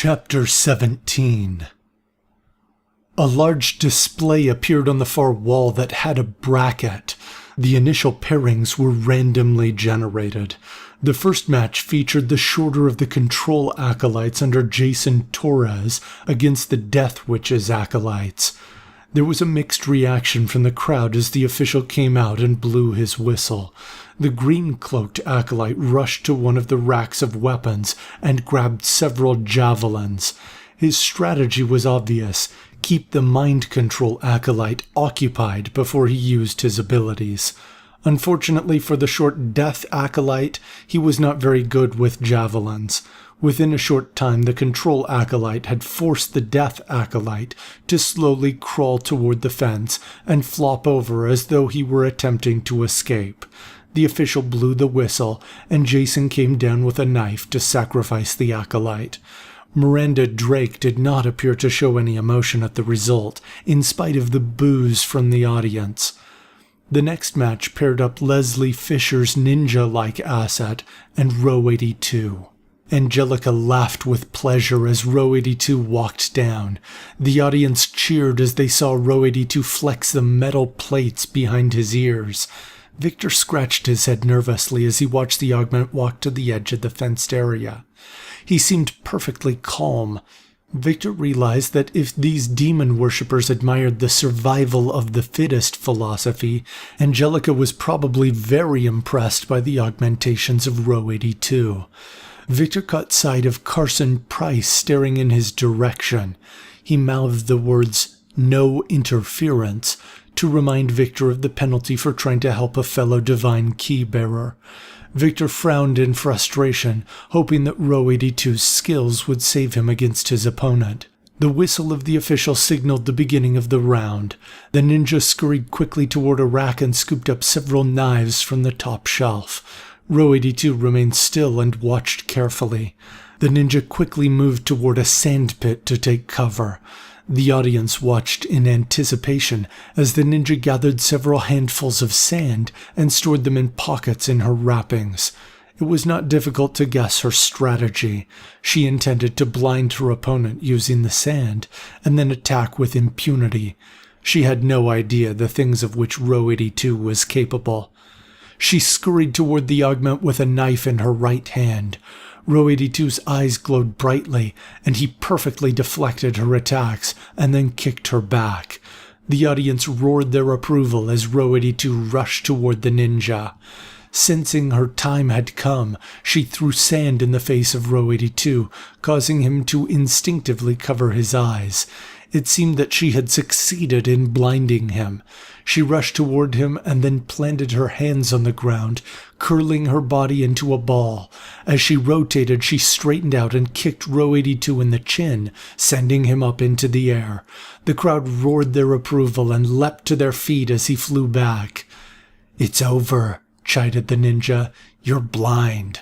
Chapter 17. A large display appeared on the far wall that had a bracket. The initial pairings were randomly generated. The first match featured the shorter of the Control Acolytes under Jason Torres against the Death Witch's Acolytes. There was a mixed reaction from the crowd as the official came out and blew his whistle. The green-cloaked acolyte rushed to one of the racks of weapons and grabbed several javelins. His strategy was obvious: keep the mind control acolyte occupied before he used his abilities. Unfortunately for the short death acolyte, he was not very good with javelins. Within a short time, the control acolyte had forced the death acolyte to slowly crawl toward the fence and flop over as though he were attempting to escape. The official blew the whistle, and Jason came down with a knife to sacrifice the acolyte. Miranda Drake did not appear to show any emotion at the result, in spite of the boos from the audience. The next match paired up Leslie Fisher's ninja-like asset and Row 82. Angelica laughed with pleasure as Row 82 walked down. The audience cheered as they saw Row 82 flex the metal plates behind his ears. Victor scratched his head nervously as he watched the augment walk to the edge of the fenced area. He seemed perfectly calm. Victor realized that if these demon worshippers admired the survival of the fittest philosophy, Angelica was probably very impressed by the augmentations of Row 82. Victor caught sight of Carson Price staring in his direction. He mouthed the words, "No interference," to remind Victor of the penalty for trying to help a fellow divine key-bearer. Victor frowned in frustration, hoping that Row 82's skills would save him against his opponent. The whistle of the official signaled the beginning of the round. The ninja scurried quickly toward a rack and scooped up several knives from the top shelf. Row 82 remained still and watched carefully. The ninja quickly moved toward a sandpit to take cover. The audience watched in anticipation as the ninja gathered several handfuls of sand and stored them in pockets in her wrappings. It was not difficult to guess her strategy. She intended to blind her opponent using the sand, and then attack with impunity. She had no idea the things of which Row 82 was capable. She scurried toward the augment with a knife in her right hand. Row 82's eyes glowed brightly, and he perfectly deflected her attacks and then kicked her back. The audience roared their approval as Row 82 rushed toward the ninja. Sensing her time had come, she threw sand in the face of Row 82, causing him to instinctively cover his eyes. It seemed that she had succeeded in blinding him. She rushed toward him and then planted her hands on the ground, curling her body into a ball. As she rotated, she straightened out and kicked Row 82 in the chin, sending him up into the air. The crowd roared their approval and leapt to their feet as he flew back. "It's over," chided the ninja. "You're blind."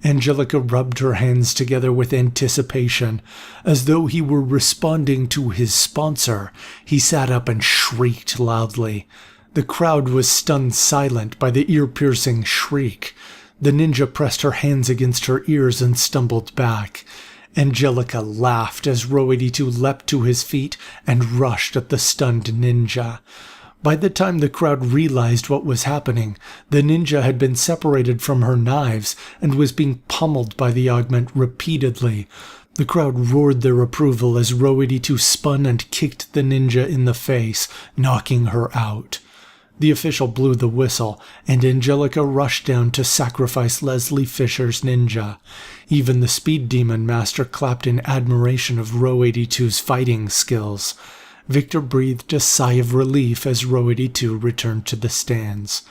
Angelica rubbed her hands together with anticipation. As though he were responding to his sponsor, he sat up and shrieked loudly. The crowd was stunned silent by the ear-piercing shriek. The ninja pressed her hands against her ears and stumbled back. Angelica laughed as Row 82 leapt to his feet and rushed at the stunned ninja. By the time the crowd realized what was happening, the ninja had been separated from her knives and was being pummeled by the augment repeatedly. The crowd roared their approval as Row 82 spun and kicked the ninja in the face, knocking her out. The official blew the whistle, and Angelica rushed down to sacrifice Leslie Fisher's ninja. Even the Speed Demon Master clapped in admiration of Row 82's fighting skills. Victor breathed a sigh of relief as Row 82 returned to the stands.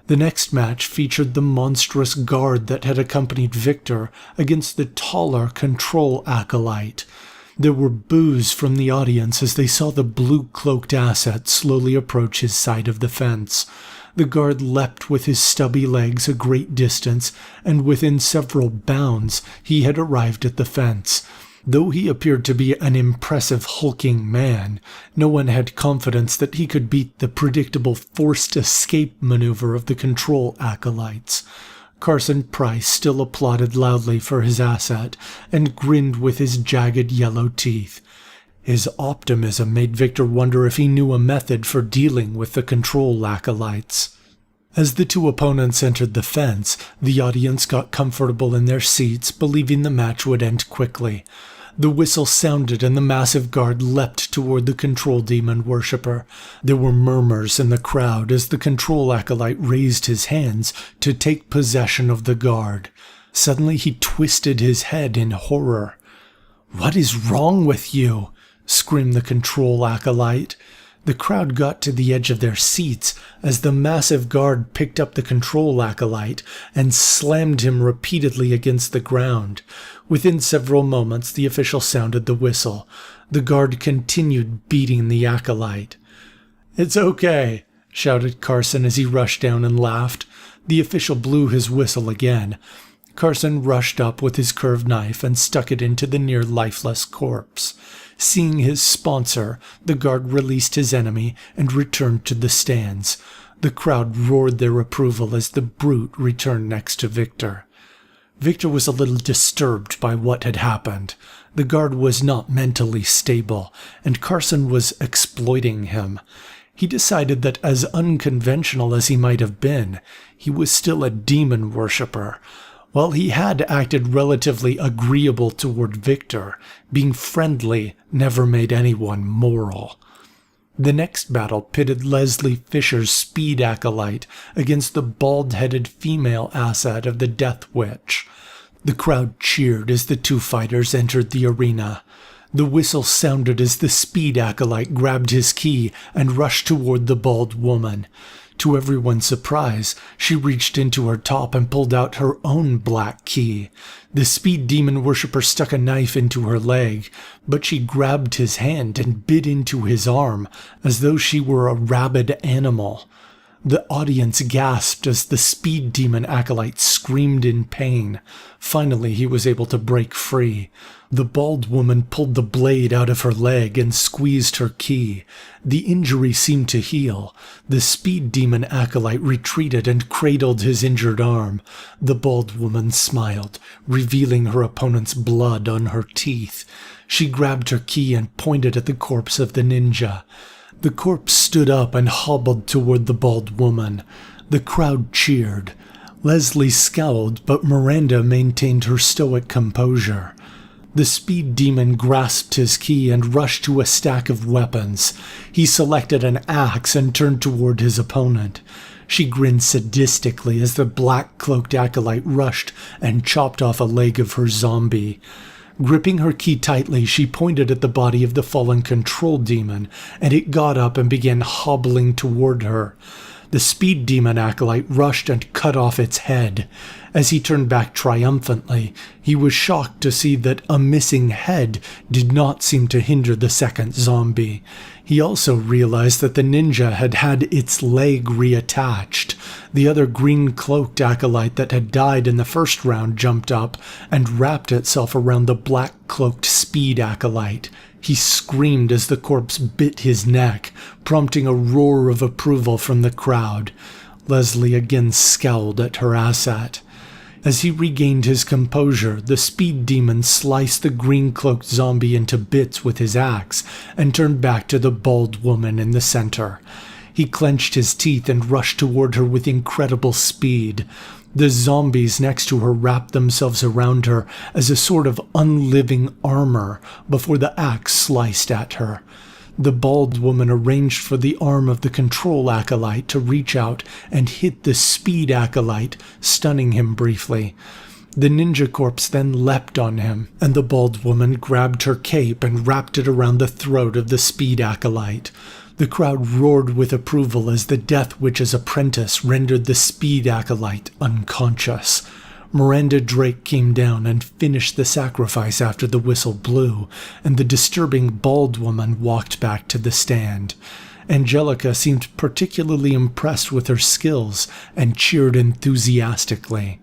The next match featured the monstrous guard that had accompanied Victor against the taller Control Acolyte. There were boos from the audience as they saw the blue-cloaked asset slowly approach his side of the fence. The guard leapt with his stubby legs a great distance, and within several bounds he had arrived at the fence. Though he appeared to be an impressive hulking man, no one had confidence that he could beat the predictable forced escape maneuver of the Control Acolytes. Carson Price still applauded loudly for his asset and grinned with his jagged yellow teeth. His optimism made Victor wonder if he knew a method for dealing with the control acolytes. As the two opponents entered the fence, the audience got comfortable in their seats, believing the match would end quickly. The whistle sounded and the massive guard leapt toward the control demon worshipper. There were murmurs in the crowd as the control acolyte raised his hands to take possession of the guard. Suddenly he twisted his head in horror. "What is wrong with you?" screamed the control acolyte. The crowd got to the edge of their seats as the massive guard picked up the control acolyte and slammed him repeatedly against the ground. Within several moments, the official sounded the whistle. The guard continued beating the acolyte. "It's okay," shouted Carson as he rushed down and laughed. The official blew his whistle again. Carson rushed up with his curved knife and stuck it into the near lifeless corpse. Seeing his sponsor, the guard released his enemy and returned to the stands. The crowd roared their approval as the brute returned next to Victor. Victor was a little disturbed by what had happened. The guard was not mentally stable, and Carson was exploiting him. He decided that as unconventional as he might have been, he was still a demon worshipper. While he had acted relatively agreeable toward Victor, being friendly never made anyone moral. The next battle pitted Leslie Fisher's speed acolyte against the bald-headed female asset of the Death Witch. The crowd cheered as the two fighters entered the arena. The whistle sounded as the speed acolyte grabbed his key and rushed toward the bald woman. To everyone's surprise, she reached into her top and pulled out her own black key. The speed demon worshipper stuck a knife into her leg, but she grabbed his hand and bit into his arm as though she were a rabid animal. The audience gasped as the speed demon acolyte screamed in pain. Finally, he was able to break free. The bald woman pulled the blade out of her leg and squeezed her key. The injury seemed to heal. The speed demon acolyte retreated and cradled his injured arm. The bald woman smiled, revealing her opponent's blood on her teeth. She grabbed her key and pointed at the corpse of the ninja. The corpse stood up and hobbled toward the bald woman. The crowd cheered. Leslie scowled, but Miranda maintained her stoic composure. The speed demon grasped his key and rushed to a stack of weapons. He selected an axe and turned toward his opponent. She grinned sadistically as the black-cloaked acolyte rushed and chopped off a leg of her zombie. Gripping her key tightly, she pointed at the body of the fallen control demon, and it got up and began hobbling toward her. The speed demon acolyte rushed and cut off its head. As he turned back triumphantly, he was shocked to see that a missing head did not seem to hinder the second zombie. He also realized that the ninja had had its leg reattached. The other green-cloaked acolyte that had died in the first round jumped up and wrapped itself around the black-cloaked speed acolyte. He screamed as the corpse bit his neck, prompting a roar of approval from the crowd. Leslie again scowled at her asset. As he regained his composure, the speed demon sliced the green-cloaked zombie into bits with his axe and turned back to the bald woman in the center. He clenched his teeth and rushed toward her with incredible speed. The zombies next to her wrapped themselves around her as a sort of unliving armor before the axe sliced at her. The bald woman arranged for the arm of the control acolyte to reach out and hit the speed acolyte, stunning him briefly. The ninja corpse then leapt on him, and the bald woman grabbed her cape and wrapped it around the throat of the speed acolyte. The crowd roared with approval as the Death Witch's apprentice rendered the speed acolyte unconscious. Miranda Drake came down and finished the sacrifice after the whistle blew, and the disturbing bald woman walked back to the stand. Angelica seemed particularly impressed with her skills and cheered enthusiastically.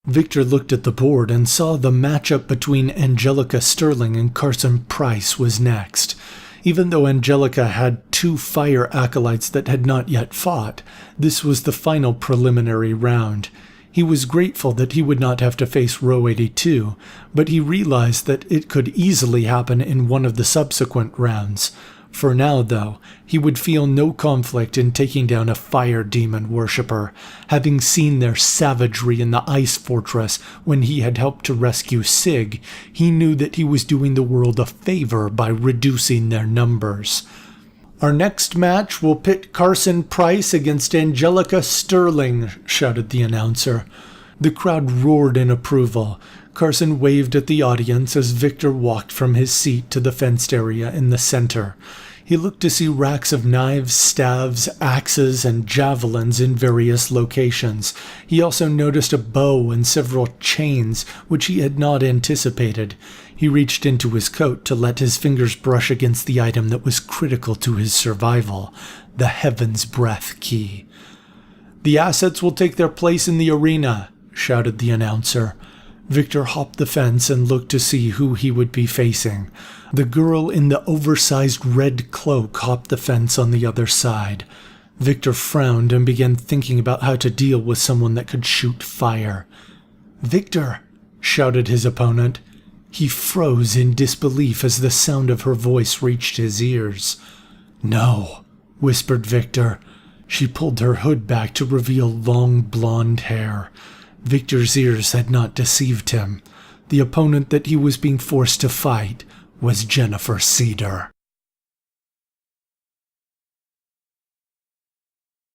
Victor looked at the board and saw the matchup between Angelica Sterling and Carson Price was next. Even though Angelica had 2 fire acolytes that had not yet fought, this was the final preliminary round. He was grateful that he would not have to face Row 82, but he realized that it could easily happen in one of the subsequent rounds. For now, though, he would feel no conflict in taking down a fire demon worshipper, having seen their savagery in the ice fortress when he had helped to rescue Sig. He knew that he was doing the world a favor by reducing their numbers. "Our next match will pit Carson Price against Angelica Sterling," shouted the announcer. The crowd roared in approval. Carson waved at the audience as Victor walked from his seat to the fenced area in the center. He looked to see racks of knives, staves, axes, and javelins in various locations. He also noticed a bow and several chains, which he had not anticipated. He reached into his coat to let his fingers brush against the item that was critical to his survival, the Heaven's Breath key. "The assets will take their place in the arena," shouted the announcer. Victor hopped the fence and looked to see who he would be facing. The girl in the oversized red cloak hopped the fence on the other side. Victor frowned and began thinking about how to deal with someone that could shoot fire. "Victor!" shouted his opponent. He froze in disbelief as the sound of her voice reached his ears. "No," whispered Victor. She pulled her hood back to reveal long blonde hair. Victor's ears had not deceived him. The opponent that he was being forced to fight was Jennifer Cedar.